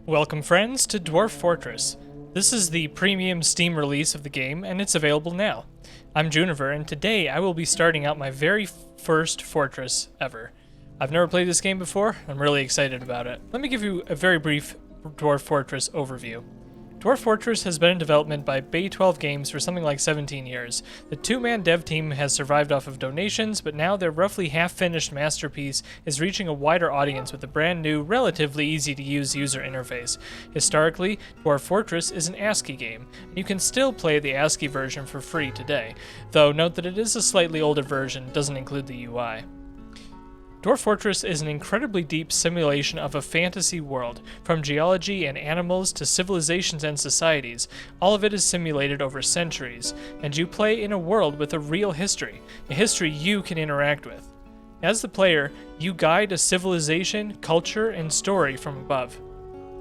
Welcome friends to Dwarf Fortress. This is the premium Steam release of the game and it's available now. I'm Juniver and today I will be starting out my very first fortress ever. I've never played this game before, I'm really excited about it. Let me give you a very brief Dwarf Fortress overview. Dwarf Fortress has been in development by Bay 12 Games for something like 17 years. The two-man dev team has survived off of donations, but now their roughly half-finished masterpiece is reaching a wider audience with a brand new, relatively easy-to-use user interface. Historically, Dwarf Fortress is an ASCII game, and you can still play the ASCII version for free today, though note that it is a slightly older version, doesn't include the UI. Dwarf Fortress is an incredibly deep simulation of a fantasy world, from geology and animals to civilizations and societies. All of it is simulated over centuries, and you play in a world with a real history, a history you can interact with. As the player, you guide a civilization, culture, and story from above.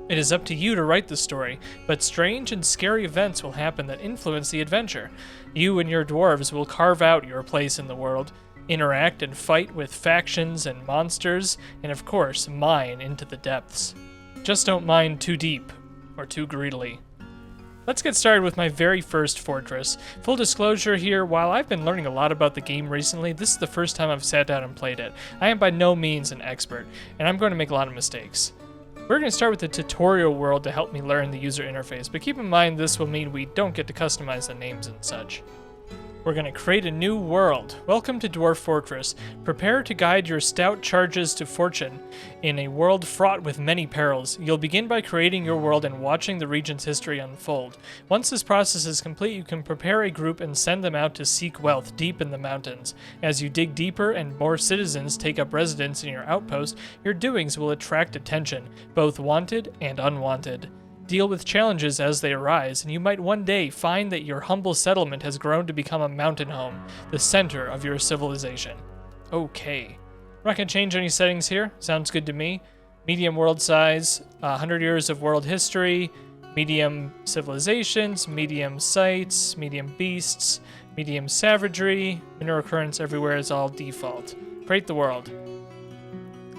It is up to you to write the story, but strange and scary events will happen that influence the adventure. You and your dwarves will carve out your place in the world, interact and fight with factions and monsters, and of course, mine into the depths. Just don't mine too deep, or too greedily. Let's get started with my very first fortress. Full disclosure here, while I've been learning a lot about the game recently, this is the first time I've sat down and played it. I am by no means an expert, and I'm going to make a lot of mistakes. We're going to start with the tutorial world to help me learn the user interface, but keep in mind this will mean we don't get to customize the names and such. We're going to create a new world. Welcome to Dwarf Fortress. Prepare to guide your stout charges to fortune in a world fraught with many perils. You'll begin by creating your world and watching the region's history unfold. Once this process is complete, you can prepare a group and send them out to seek wealth deep in the mountains. As you dig deeper and more citizens take up residence in your outpost, your doings will attract attention, both wanted and unwanted. Deal with challenges as they arise, and you might one day find that your humble settlement has grown to become a mountain home, the center of your civilization. Okay. I'm not going to change any settings here. Sounds good to me. Medium world size, 100 years of world history, medium civilizations, medium sites, medium beasts, medium savagery, mineral occurrence everywhere is all default. Create the world.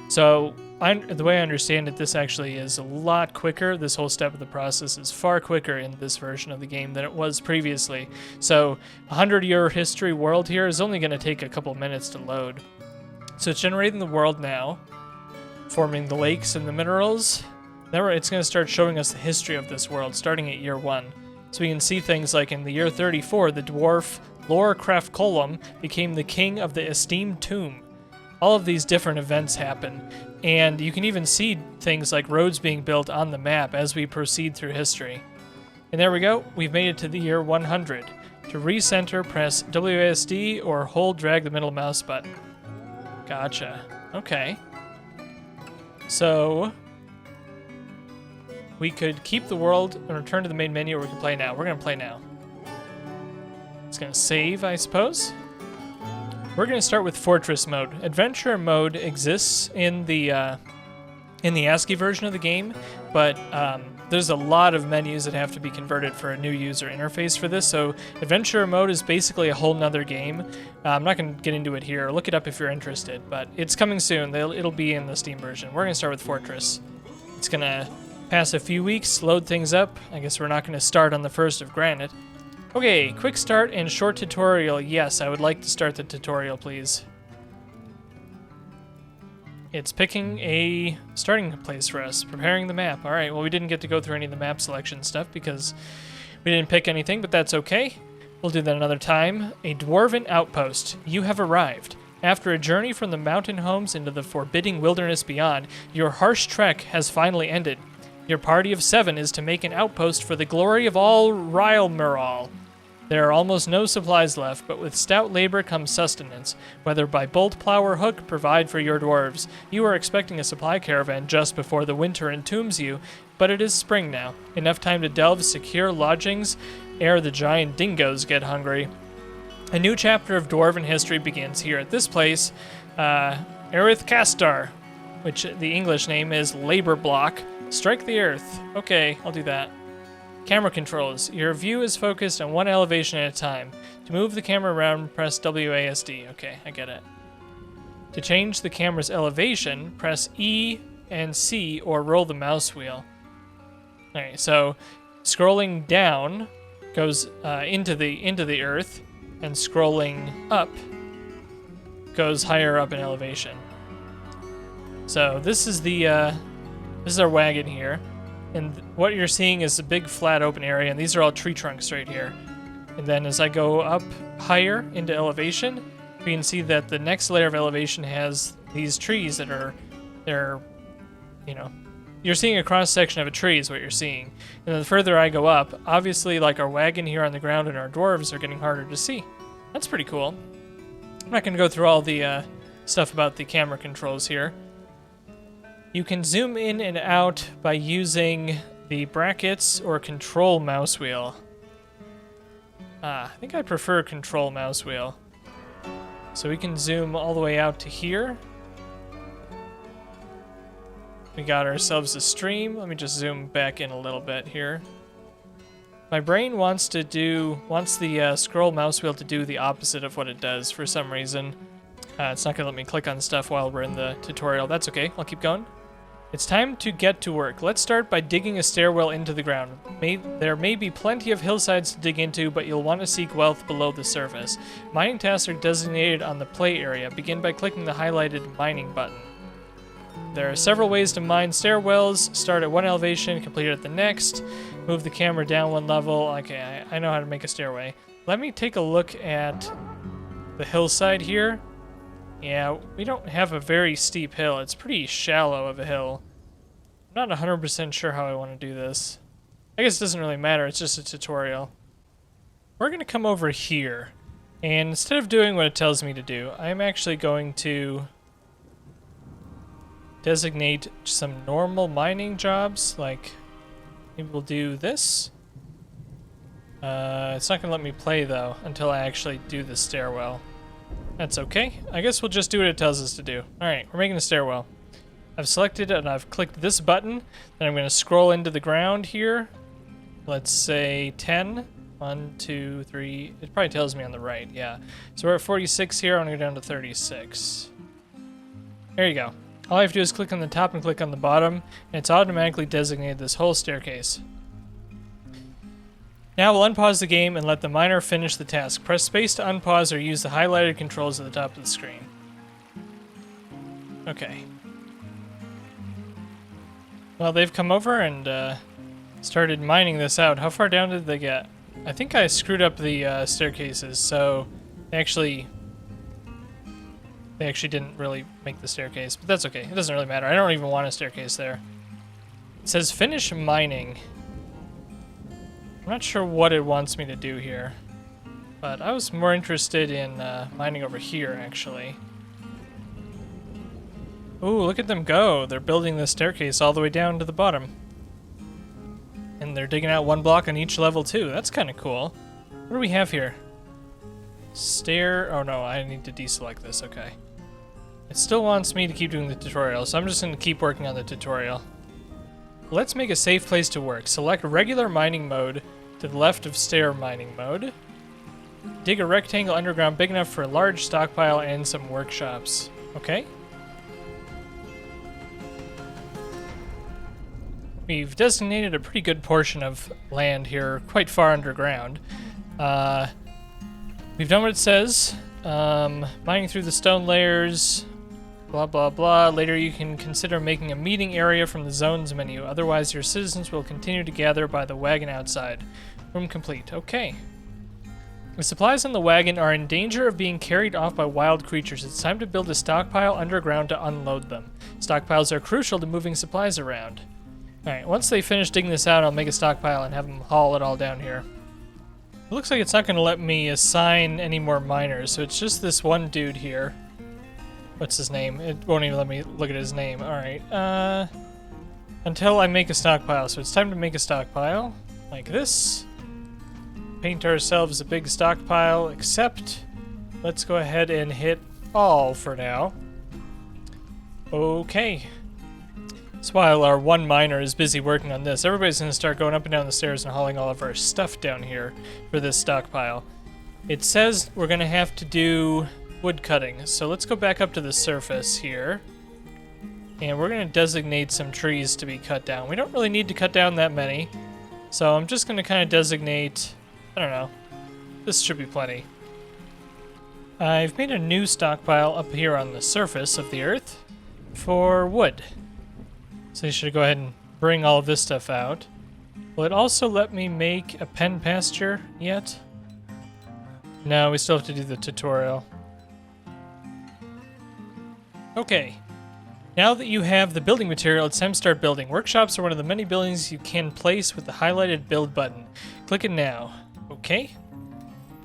So, the way I understand it, this actually is a lot quicker. This whole step of the process is far quicker in this version of the game than it was previously. So, 100-year history world here is only going to take a couple minutes to load. So it's generating the world now, forming the lakes and the minerals. Then it's going to start showing us the history of this world, starting at year 1. So we can see things like in the year 34, the dwarf Lor Crafcolum became the king of the esteemed tomb. All of these different events happen, and you can even see things like roads being built on the map as we proceed through history. And there we go, we've made it to the year 100. To recenter, press WASD or hold drag the middle mouse button. Gotcha. Okay. So, we could keep the world and return to the main menu, or we can play now. We're going to play now. It's going to save, I suppose. We're going to start with Fortress mode. Adventure mode exists in the ASCII version of the game, but there's a lot of menus that have to be converted for a new user interface for this, so Adventure mode is basically a whole nother game. I'm not going to get into it here. Look it up if you're interested, but it's coming soon. It'll be in the Steam version. We're going to start with Fortress. It's going to pass a few weeks, load things up. I guess we're not going to start on the 1st of Granite. Okay, quick start and short tutorial. Yes, I would like to start the tutorial, please. It's picking a starting place for us, preparing the map. All right, well, we didn't get to go through any of the map selection stuff because we didn't pick anything, but that's okay. We'll do that another time. A dwarven outpost. You have arrived. After a journey from the mountain homes into the forbidding wilderness beyond, your harsh trek has finally ended. Your party of 7 is to make an outpost for the glory of all Rylmeral. There are almost no supplies left, but with stout labor comes sustenance. Whether by bolt, plow, or hook, provide for your dwarves. You are expecting a supply caravan just before the winter entombs you, but it is spring now. Enough time to delve secure lodgings ere the giant dingoes get hungry. A new chapter of dwarven history begins here at this place, Erith Castar, which the English name is Labor Block. Strike the earth. Okay, I'll do that. Camera controls. Your view is focused on one elevation at a time. To move the camera around, press WASD. Okay, I get it. To change the camera's elevation, press E and C or roll the mouse wheel. Alright, so scrolling down goes into the earth, and scrolling up goes higher up in elevation. So this is our wagon here, and what you're seeing is a big flat open area, and these are all tree trunks right here. And then as I go up higher into elevation, we can see that the next layer of elevation has these trees that they're, you know, you're seeing a cross section of a tree is what you're seeing. And then the further I go up, obviously like our wagon here on the ground and our dwarves are getting harder to see. That's pretty cool. I'm not going to go through all the stuff about the camera controls here. You can zoom in and out by using the brackets or control mouse wheel. I think I prefer control mouse wheel. So we can zoom all the way out to here. We got ourselves a stream. Let me just zoom back in a little bit here. My brain wants the scroll mouse wheel to do the opposite of what it does for some reason. It's not going to let me click on stuff while we're in the tutorial. That's okay. I'll keep going. It's time to get to work. Let's start by digging a stairwell into the ground. There may be plenty of hillsides to dig into, but you'll want to seek wealth below the surface. Mining tasks are designated on the play area. Begin by clicking the highlighted mining button. There are several ways to mine stairwells. Start at one elevation, complete it at the next. Move the camera down one level. Okay, I know how to make a stairway. Let me take a look at the hillside here. Yeah, we don't have a very steep hill. It's pretty shallow of a hill. I'm not 100% sure how I want to do this. I guess it doesn't really matter. It's just a tutorial. We're going to come over here. And instead of doing what it tells me to do, I'm actually going to designate some normal mining jobs. Like, maybe we'll do this. It's not going to let me play, though, until I actually do the stairwell. That's okay. I guess we'll just do what it tells us to do. Alright, we're making a stairwell. I've selected it and I've clicked this button. Then I'm going to scroll into the ground here. Let's say 10. 1, 2, 3. It probably tells me on the right, yeah. So we're at 46 here. I'm going to go down to 36. There you go. All I have to do is click on the top and click on the bottom, and it's automatically designated this whole staircase. Now we'll unpause the game and let the miner finish the task. Press space to unpause or use the highlighted controls at the top of the screen. Okay. Well, they've come over and started mining this out. How far down did they get? I think I screwed up the staircases, so they actually didn't really make the staircase, but that's okay. It doesn't really matter. I don't even want a staircase there. It says finish mining. I'm not sure what it wants me to do here, but I was more interested in mining over here, actually. Ooh, look at them go. They're building the staircase all the way down to the bottom. And they're digging out one block on each level, too. That's kind of cool. What do we have here? Stair... Oh, no, I need to deselect this. Okay. It still wants me to keep doing the tutorial, so I'm just going to keep working on the tutorial. Let's make a safe place to work. Select regular mining mode to the left of stair mining mode. Dig a rectangle underground big enough for a large stockpile and some workshops. Okay. We've designated a pretty good portion of land here, quite far underground. We've done what it says. Mining through the stone layers, blah blah blah. Later you can consider making a meeting area from the zones menu. Otherwise your citizens will continue to gather by the wagon outside. Room complete. Okay. The supplies on the wagon are in danger of being carried off by wild creatures. It's time to build a stockpile underground to unload them. Stockpiles are crucial to moving supplies around. Alright, once they finish digging this out, I'll make a stockpile and have them haul it all down here. It looks like it's not going to let me assign any more miners, so it's just this one dude here. What's his name? It won't even let me look at his name. Alright, until I make a stockpile. So it's time to make a stockpile, like this. Paint ourselves a big stockpile, except let's go ahead and hit all for now. Okay. So while our one miner is busy working on this, everybody's going to start going up and down the stairs and hauling all of our stuff down here for this stockpile. It says we're going to have to do wood cutting, so let's go back up to the surface here. And we're going to designate some trees to be cut down. We don't really need to cut down that many. So I'm just going to kind of designate, I don't know, this should be plenty. I've made a new stockpile up here on the surface of the earth for wood. So you should go ahead and bring all of this stuff out. Will it also let me make a pen pasture yet? No, we still have to do the tutorial. Okay. Now that you have the building material, it's time to start building. Workshops are one of the many buildings you can place with the highlighted build button. Click it now. Okay.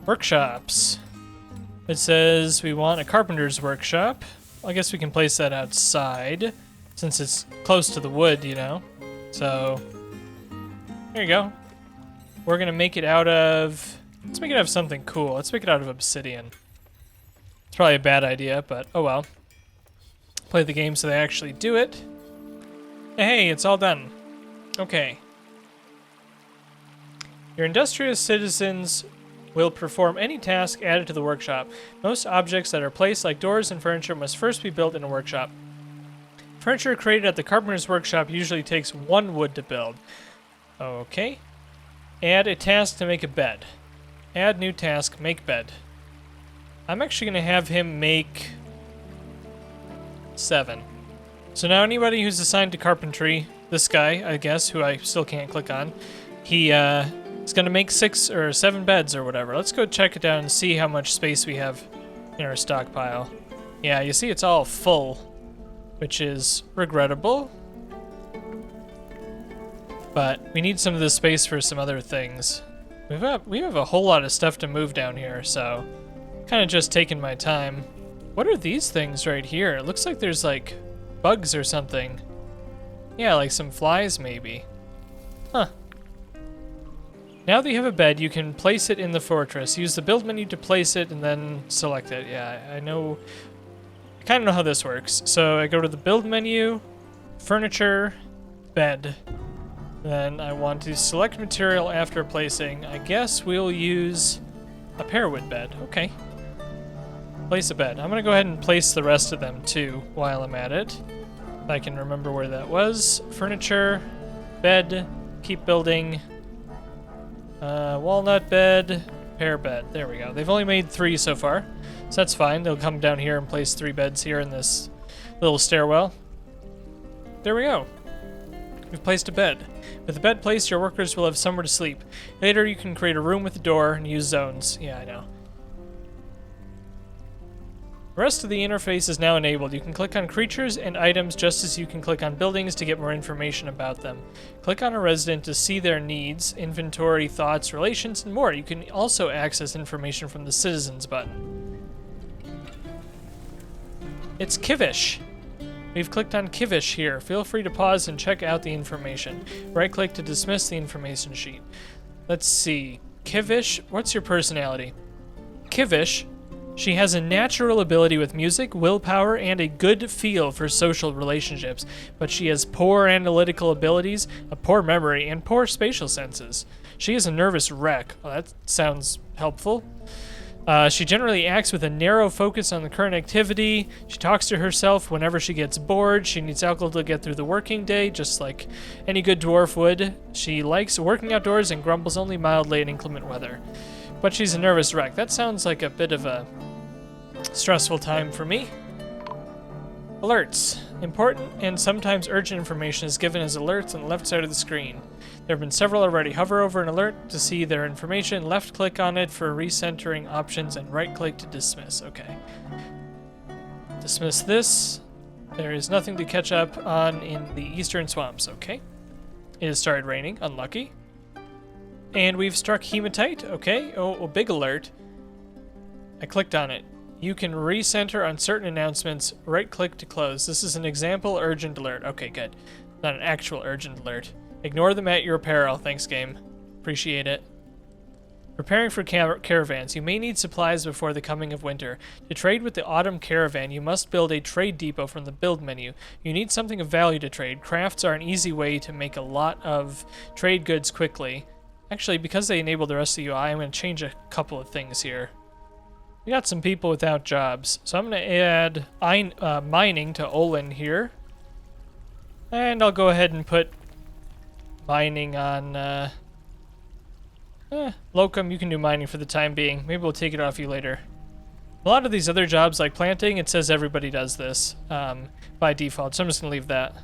Workshops. It says we want a carpenter's workshop. I guess we can place that outside since it's close to the wood, you know. So, there you go. We're going to make it out of... Let's make it out of something cool. Let's make it out of obsidian. It's probably a bad idea, but oh well. Play the game so they actually do it. Hey, it's all done. Okay. Your industrious citizens will perform any task added to the workshop. Most objects that are placed, like doors and furniture, must first be built in a workshop. Furniture created at the carpenter's workshop usually takes 1 wood to build. Okay. Add a task to make a bed. Add new task, make bed. I'm actually going to have him make 7. So now anybody who's assigned to carpentry, this guy, I guess, who I still can't click on, he is going to make 6 or 7 beds or whatever. Let's go check it down and see how much space we have in our stockpile. Yeah, you see it's all full, which is regrettable. But we need some of this space for some other things. We have a whole lot of stuff to move down here, so kind of just taking my time. What are these things right here? It looks like there's like bugs or something. Yeah, like some flies maybe. Huh. Now that you have a bed, you can place it in the fortress. Use the build menu to place it and then select it. Yeah, I know. I kind of know how this works. So I go to the build menu, furniture, bed. Then I want to select material after placing. I guess we'll use a pearwood bed. Okay. Place a bed. I'm going to go ahead and place the rest of them too while I'm at it. If I can remember where that was. Furniture, bed, keep building. Walnut bed, pear bed. There we go. They've only made 3 so far, so that's fine. They'll come down here and place 3 beds here in this little stairwell. There we go. We've placed a bed. With the bed placed, your workers will have somewhere to sleep. Later, you can create a room with a door and use zones. Yeah, I know. The rest of the interface is now enabled. You can click on creatures and items just as you can click on buildings to get more information about them. Click on a resident to see their needs, inventory, thoughts, relations, and more. You can also access information from the citizens button. It's Kivish. We've clicked on Kivish here. Feel free to pause and check out the information. Right-click to dismiss the information sheet. Let's see. Kivish, what's your personality? Kivish. She has a natural ability with music, willpower, and a good feel for social relationships, but she has poor analytical abilities, a poor memory, and poor spatial senses. She is a nervous wreck. Well, that sounds helpful. She generally acts with a narrow focus on the current activity. She talks to herself whenever she gets bored. She needs alcohol to get through the working day, just like any good dwarf would. She likes working outdoors and grumbles only mildly in inclement weather. But she's a nervous wreck. That sounds like a bit of a stressful time for me. Alerts. Important and sometimes urgent information is given as alerts on the left side of the screen. There have been several already. Hover over an alert to see their information, left click on it for recentering options, and right click to dismiss. Okay. Dismiss this. There is nothing to catch up on in the eastern swamps. Okay. It has started raining. Unlucky. And we've struck hematite. Okay. Oh, big alert. I clicked on it. You can recenter on certain announcements. Right-click to close. This is an example urgent alert. Okay, good. Not an actual urgent alert. Ignore them at your peril. Thanks, game. Appreciate it. Preparing for caravans. You may need supplies before the coming of winter. To trade with the autumn caravan, you must build a trade depot from the build menu. You need something of value to trade. Crafts are an easy way to make a lot of trade goods quickly. Actually, because they enable the rest of the UI, I'm going to change a couple of things here. We got some people without jobs, so I'm going to add mining to Olin here. And I'll go ahead and put mining on, Locum, you can do mining for the time being. Maybe we'll take it off you later. A lot of these other jobs, like planting, it says everybody does this by default, so I'm just going to leave that.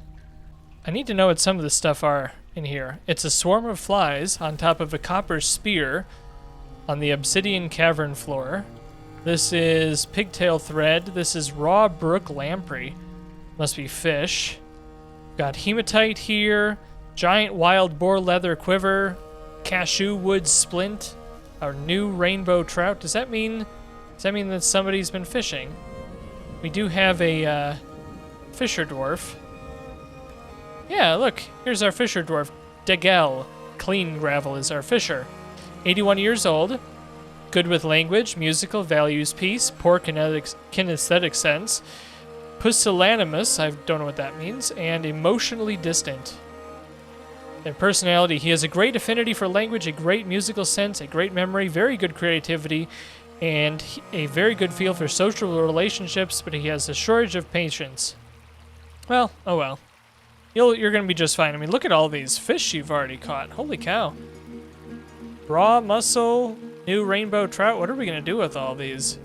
I need to know what some of the stuff are in here. It's a swarm of flies on top of a copper spear on the obsidian cavern floor. This is pigtail thread. This is raw brook lamprey. Must be fish. Got hematite here. Giant wild boar leather quiver. Cashew wood splint. Our new rainbow trout. Does that mean that somebody's been fishing? We do have a fisher dwarf. Yeah, look, here's our fisher dwarf. Degel. Clean gravel is our fisher. 81 years old. Good with language, musical, values peace, poor kinesthetic sense. Pusillanimous, I don't know what that means, and emotionally distant. In personality, he has a great affinity for language, a great musical sense, a great memory, very good creativity, and a very good feel for social relationships, but he has a shortage of patience. Well, oh well. You're going to be just fine. I mean, look at all these fish you've already caught. Holy cow. Raw mussel, new rainbow trout. What are we going to do with all these?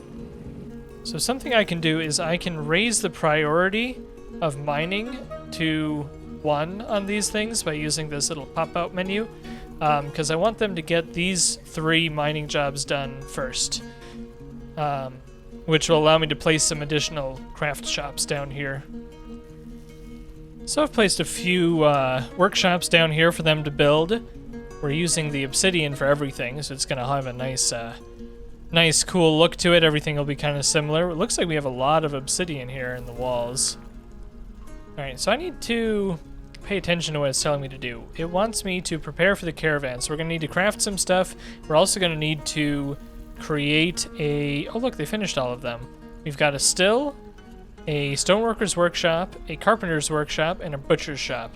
So something I can do is I can raise the priority of mining to 1 on these things by using this little pop-out menu, because I want them to get these 3 mining jobs done first, which will allow me to place some additional craft shops down here. So I've placed a few workshops down here for them to build. We're using the obsidian for everything, so it's going to have a nice cool look to it. Everything will be kind of similar. It looks like we have a lot of obsidian here in the walls. Alright, so I need to pay attention to what it's telling me to do. It wants me to prepare for the caravan, so we're going to need to craft some stuff. We're also going to need to create a... Oh look, they finished all of them. We've got a still, a stoneworker's workshop, a carpenter's workshop, and a butcher's shop.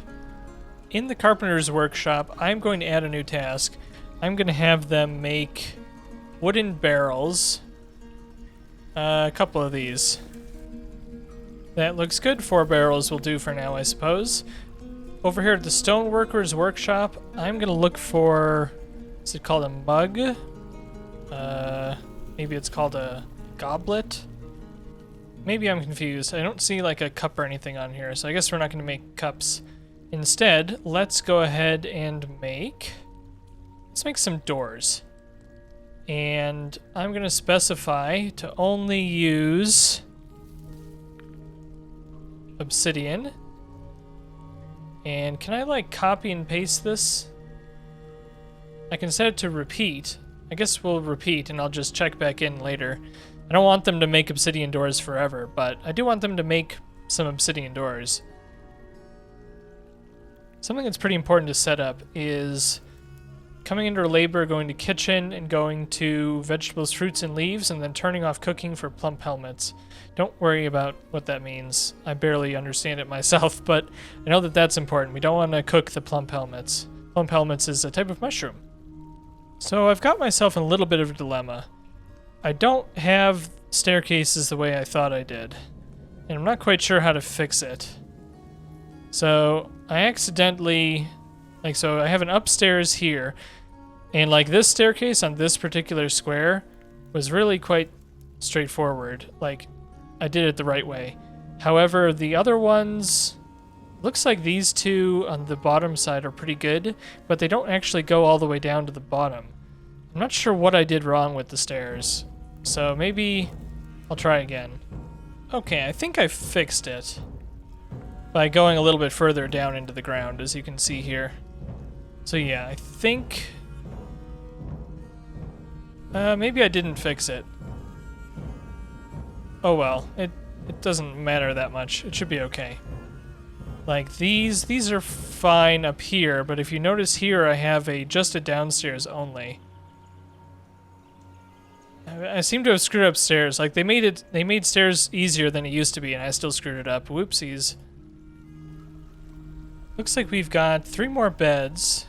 In the carpenter's workshop, I'm going to add a new task. I'm going to have them make wooden barrels. A couple of these. That looks good. 4 barrels will do for now, I suppose. Over here at the stoneworker's workshop, I'm going to look for... Is it called a mug? Maybe it's called a goblet? Maybe I'm confused. I don't see like a cup or anything on here, so I guess we're not going to make cups. Instead, let's go ahead and let's make some doors. And I'm going to specify to only use obsidian. And can I like copy and paste this? I can set it to repeat. I guess we'll repeat and I'll just check back in later. I don't want them to make obsidian doors forever, but I do want them to make some obsidian doors. Something that's pretty important to set up is coming into labor, going to kitchen, and going to vegetables, fruits, and leaves, and then turning off cooking for plump helmets. Don't worry about what that means. I barely understand it myself, but I know that that's important. We don't want to cook the plump helmets. Plump helmets is a type of mushroom. So I've got myself in a little bit of a dilemma. I don't have staircases the way I thought I did, and I'm not quite sure how to fix it. So I accidentally... so I have an upstairs here, and like this staircase on this particular square was really quite straightforward. Like, I did it the right way. However, the other ones, looks like these 2 on the bottom side are pretty good, but they don't actually go all the way down to the bottom. I'm not sure what I did wrong with the stairs, so maybe I'll try again. Okay, I think I fixed it by going a little bit further down into the ground, as you can see here. So yeah, I think... maybe I didn't fix it. Oh well, it doesn't matter that much. It should be okay. Like these are fine up here, but if you notice here I have just a downstairs only. I seem to have screwed up stairs. Like they made stairs easier than it used to be, and I still screwed it up. Whoopsies. Looks like we've got 3 more beds.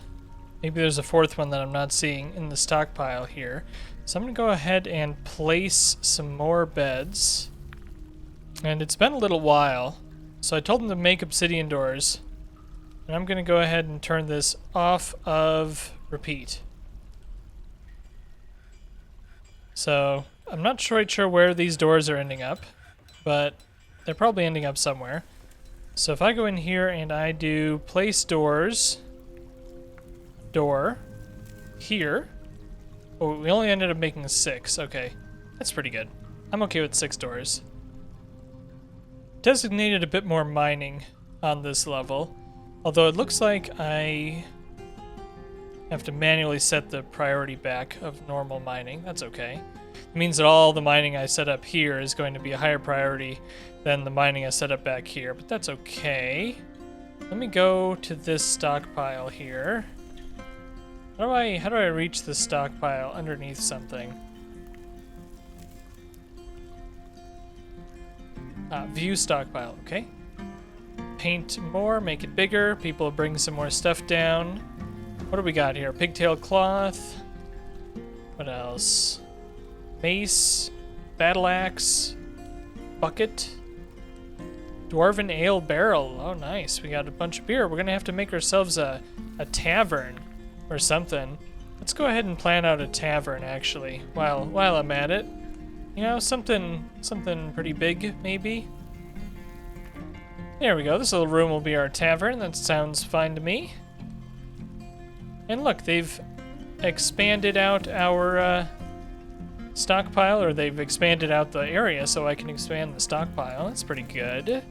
Maybe there's a 4th one that I'm not seeing in the stockpile here. So I'm going to go ahead and place some more beds. And it's been a little while, so I told them to make obsidian doors. And I'm going to go ahead and turn this off of repeat. So I'm not quite sure where these doors are ending up, but they're probably ending up somewhere. So if I go in here and I do place doors, door, here. Oh, we only ended up making 6. Okay, that's pretty good. I'm okay with 6 doors. Designated a bit more mining on this level, although it looks like I have to manually set the priority back of normal mining. That's okay. It means that all the mining I set up here is going to be a higher priority than the mining I set up back here, but that's okay. Let me go to this stockpile here. How do I reach the stockpile underneath something? View stockpile, okay. Paint more, make it bigger. People bring some more stuff down. What do we got here? Pigtail cloth. What else? Mace, battle axe, bucket, dwarven ale barrel. Oh, nice. We got a bunch of beer. We're gonna have to make ourselves a tavern or something. Let's go ahead and plan out a tavern, actually, while I'm at it. You know, something pretty big, maybe. There we go. This little room will be our tavern. That sounds fine to me. And look, they've expanded out our stockpile, or they've expanded out the area so I can expand the stockpile. That's pretty good.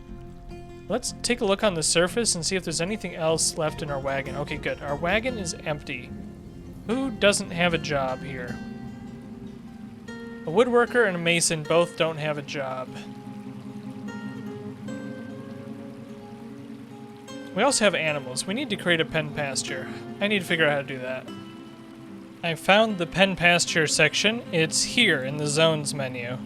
Let's take a look on the surface and see if there's anything else left in our wagon. Okay, good. Our wagon is empty. Who doesn't have a job here? A woodworker and a mason both don't have a job. We also have animals. We need to create a pen pasture. I need to figure out how to do that. I found the pen pasture section. It's here in the zones menu.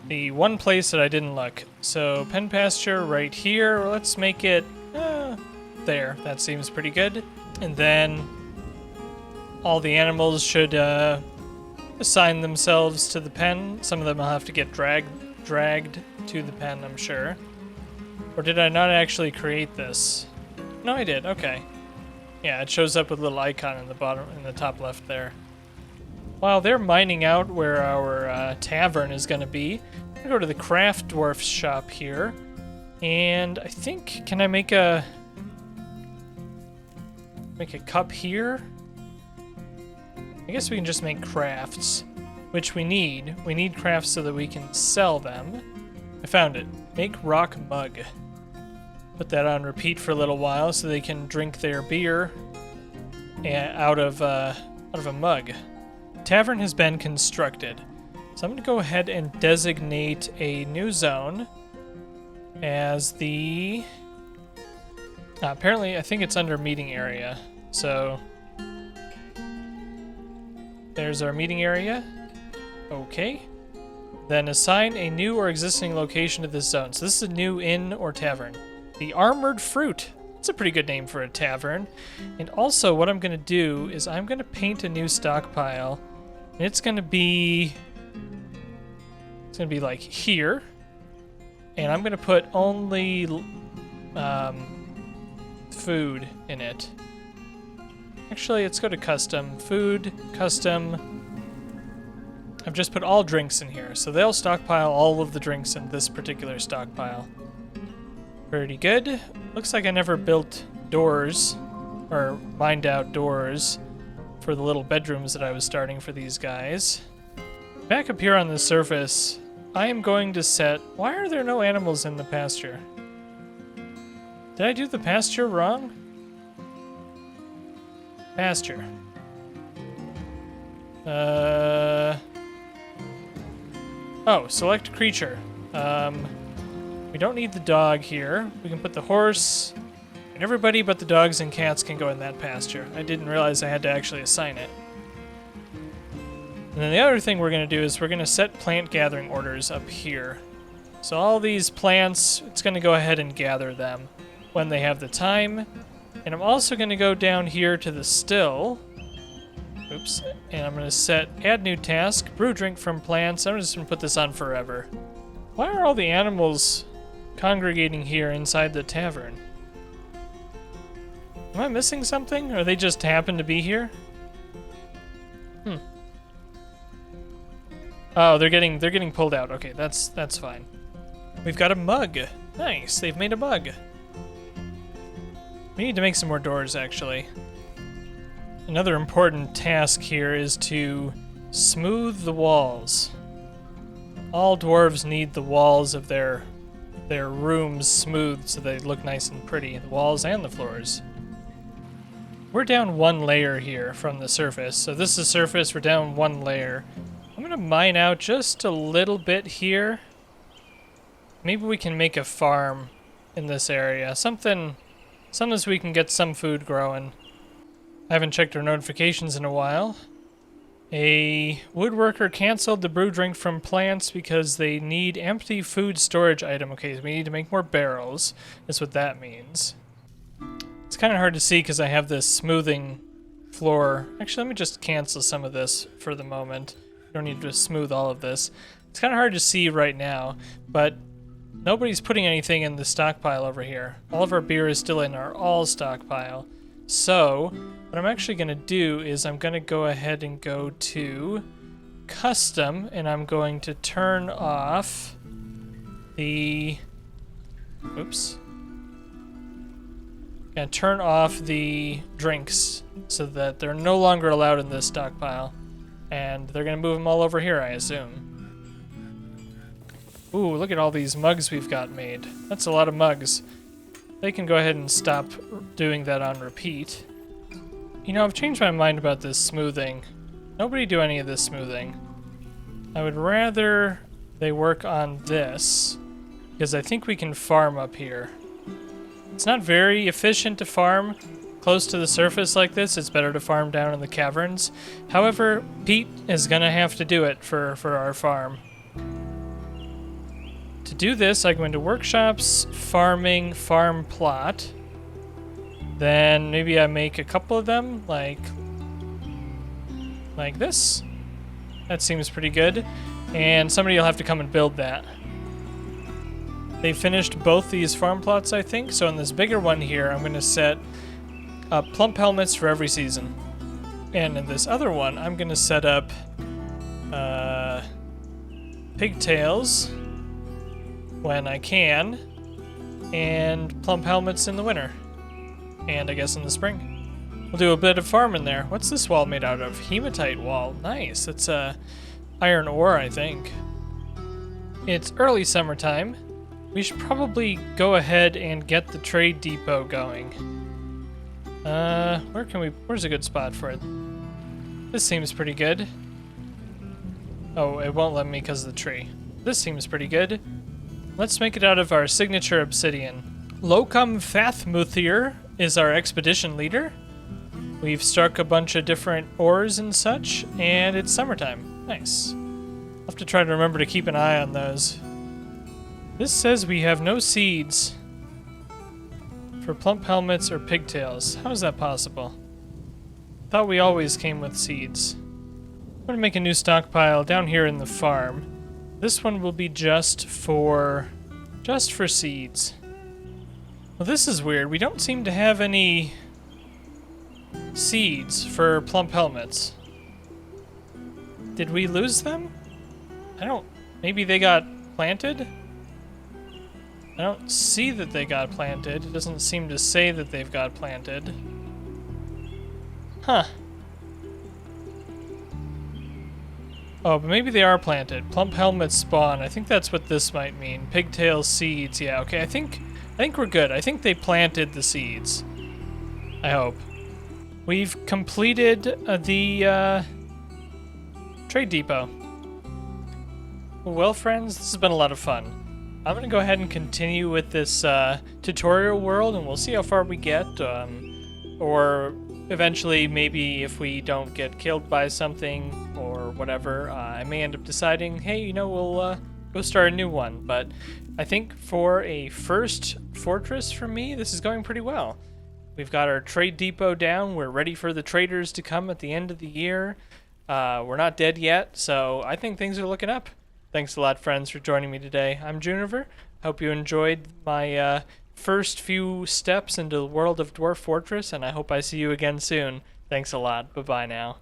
The one place that I didn't look. So pen pasture right here. Let's make it there. That seems pretty good. And then all the animals should assign themselves to the pen. Some of them will have to get dragged to the pen, I'm sure. Or did I not actually create this? No, I did. Okay. Yeah, it shows up with a little icon in the bottom, in the top left there. While they're mining out where our tavern is going to be, I'm going to go to the craft dwarf shop here. And I think, can I make a cup here? I guess we can just make crafts, which we need. We need crafts so that we can sell them. I found it. Make rock mug. Put that on repeat for a little while so they can drink their beer out of a mug. Tavern has been constructed. So I'm going to go ahead and designate a new zone as the... apparently, I think it's under meeting area. So there's our meeting area. Okay. Then assign a new or existing location to this zone. So this is a new inn or tavern. The Armored Fruit. That's a pretty good name for a tavern. And also what I'm going to do is I'm going to paint a new stockpile. And it's going to be like here. And I'm going to put only food in it. Actually, let's go to custom. Food, custom. I've just put all drinks in here, so they'll stockpile all of the drinks in this particular stockpile. Pretty good. Looks like I never built doors, or mined out doors, for the little bedrooms that I was starting for these guys. Back up here on the surface, I am going to set... Why are there no animals in the pasture? Did I do the pasture wrong? Pasture. Oh, select creature. We don't need the dog here. We can put the horse, and everybody but the dogs and cats can go in that pasture. I didn't realize I had to actually assign it. And then the other thing we're going to do is we're going to set plant gathering orders up here. So all these plants, it's going to go ahead and gather them when they have the time. And I'm also going to go down here to the still. Oops. And I'm going to set add new task, brew drink from plants. I'm just going to put this on forever. Why are all the animals congregating here inside the tavern? Am I missing something? Or they just happen to be here? Oh, they're getting pulled out. Okay, that's fine. We've got a mug. Nice, they've made a mug. We need to make some more doors, actually. Another important task here is to smooth the walls. All dwarves need the walls of their rooms smoothed so they look nice and pretty, the walls and the floors. We're down one layer here from the surface, so this is surface, we're down one layer. I'm gonna mine out just a little bit here. Maybe we can make a farm in this area, something so we can get some food growing. I haven't checked our notifications in a while. A woodworker canceled the brew drink from plants because they need empty food storage item. Okay, so we need to make more barrels. That's what that means. It's kind of hard to see because I have this smoothing floor. Actually, let me just cancel some of this for the moment. We don't need to smooth all of this. It's kind of hard to see right now, but nobody's putting anything in the stockpile over here. All of our beer is still in our all stockpile. So, what I'm actually going to do is I'm going to go ahead and go to custom, and I'm going to turn off the... Oops. Gonna turn off the drinks so that they're no longer allowed in this stockpile. And they're going to move them all over here, I assume. Ooh, look at all these mugs we've got made. That's a lot of mugs. They can go ahead and stop doing that on repeat. You know, I've changed my mind about this smoothing. Nobody do any of this smoothing. I would rather they work on this, because I think we can farm up here. It's not very efficient to farm close to the surface like this. It's better to farm down in the caverns. However, Pete is gonna have to do it for our farm. To do this, I go into workshops, farming, farm plot. Then maybe I make a couple of them, like this. That seems pretty good. And somebody will have to come and build that. They finished both these farm plots, I think. So in this bigger one here, I'm going to set up plump helmets for every season. And in this other one, I'm going to set up pigtails when I can, and plump helmets in the winter, and I guess in the spring. We'll do a bit of farming there. What's this wall made out of? Hematite wall. Nice. It's iron ore, I think. It's early summertime. We should probably go ahead and get the trade depot going. Where's a good spot for it? This seems pretty good. Oh, it won't let me because of the tree. This seems pretty good. Let's make it out of our signature obsidian. Locum Fathmuthir is our expedition leader. We've struck a bunch of different ores and such, and it's summertime. Nice. I'll have to try to remember to keep an eye on those. This says we have no seeds for plump helmets or pigtails. How is that possible? Thought we always came with seeds. I'm going to make a new stockpile down here in the farm. This one will be just for seeds. Well, this is weird. We don't seem to have any seeds for plump helmets. Did we lose them? Maybe they got planted? I don't see that they got planted. It doesn't seem to say that they've got planted. Huh. Oh, but maybe they are planted. Plump helmets spawn. I think that's what this might mean. Pigtail seeds. Yeah, okay. I think we're good. I think they planted the seeds. I hope. We've completed the trade depot. Well, friends, this has been a lot of fun. I'm going to go ahead and continue with this tutorial world, and we'll see how far we get. Or eventually, maybe if we don't get killed by something or whatever, I may end up deciding, hey, you know, we'll go start a new one. But I think for a first fortress for me, this is going pretty well. We've got our trade depot down. We're ready for the traders to come at the end of the year. We're not dead yet, so I think things are looking up. Thanks a lot, friends, for joining me today. I'm Juniver. Hope you enjoyed my first few steps into the world of Dwarf Fortress, and I hope I see you again soon. Thanks a lot. Bye-bye now.